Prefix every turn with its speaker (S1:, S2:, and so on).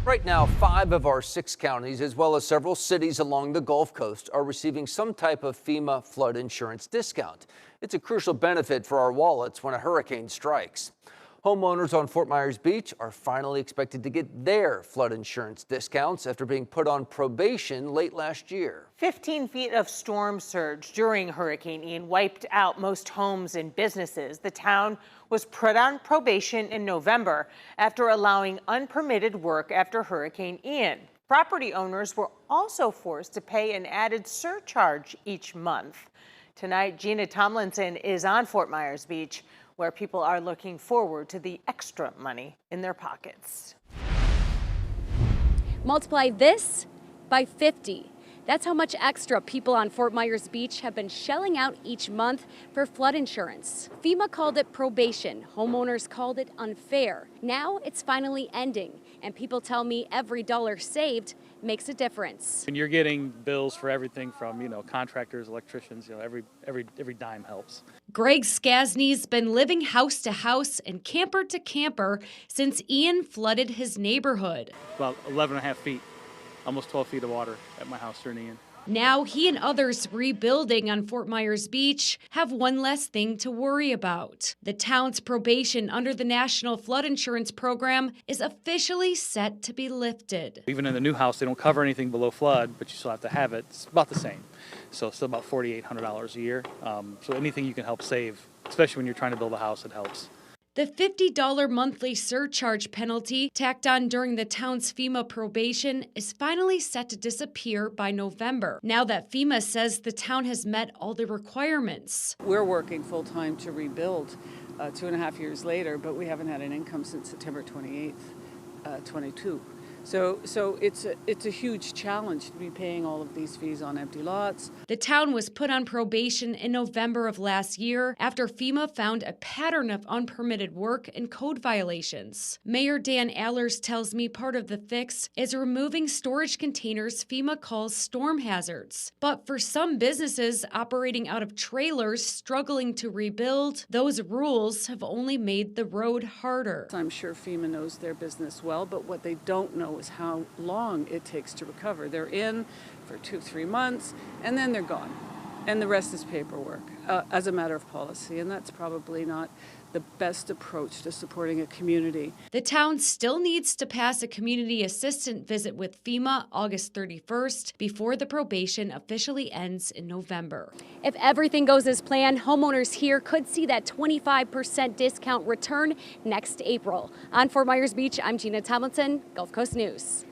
S1: Right now, 5 of our 6 counties, as well as several cities along the Gulf Coast, are receiving some type of FEMA flood insurance discount. It's a crucial benefit for our wallets when a hurricane strikes. Homeowners on Fort Myers Beach are finally expected to get their flood insurance discounts after being put on probation late last year.
S2: 15 feet of storm surge during Hurricane Ian wiped out most homes and businesses. The town was put on probation in November after allowing unpermitted work after Hurricane Ian. Property owners were also forced to pay an added surcharge each month. Tonight, Gina Tomlinson is on Fort Myers Beach, where people are looking forward to the extra money in their pockets.
S3: Multiply this by 50. That's how much extra people on Fort Myers Beach have been shelling out each month for flood insurance. FEMA called it probation. Homeowners called it unfair. Now it's finally ending, and people tell me every dollar saved makes a difference.
S4: And you're getting bills for everything from, contractors, electricians, every dime helps.
S3: Greg Skasny's been living house to house and camper to camper since Ian flooded his neighborhood.
S4: About 11 and a half feet, almost 12 feet of water at my house during Ian.
S3: Now he and others rebuilding on Fort Myers Beach have one less thing to worry about. The town's probation under the National Flood Insurance Program is officially set to be lifted.
S4: Even in the new house, they don't cover anything below flood, but you still have to have it. It's about the same. So it's still about $4,800 a year. So anything you can help save, especially when you're trying to build a house, it helps.
S3: The $50 monthly surcharge penalty tacked on during the town's FEMA probation is finally set to disappear by November, now that FEMA says the town has met all the requirements.
S5: We're working full-time to rebuild 2.5 years later, but we haven't had an income since September 28th, 22. So it's a huge challenge to be paying all of these fees on empty lots.
S3: The town was put on probation in November of last year after FEMA found a pattern of unpermitted work and code violations. Mayor Dan Allers tells me part of the fix is removing storage containers FEMA calls storm hazards. But for some businesses operating out of trailers struggling to rebuild, those rules have only made the road harder.
S5: I'm sure FEMA knows their business well, but what they don't know is how long it takes to recover. They're in for 2-3 months and then they're gone. And the rest is paperwork as a matter of policy. And that's probably not the best approach to supporting a community.
S3: The town still needs to pass a community assistant visit with FEMA August 31st before the probation officially ends in November. If everything goes as planned, homeowners here could see that 25% discount return next April. On Fort Myers Beach, I'm Gina Tomlinson, Gulf Coast News.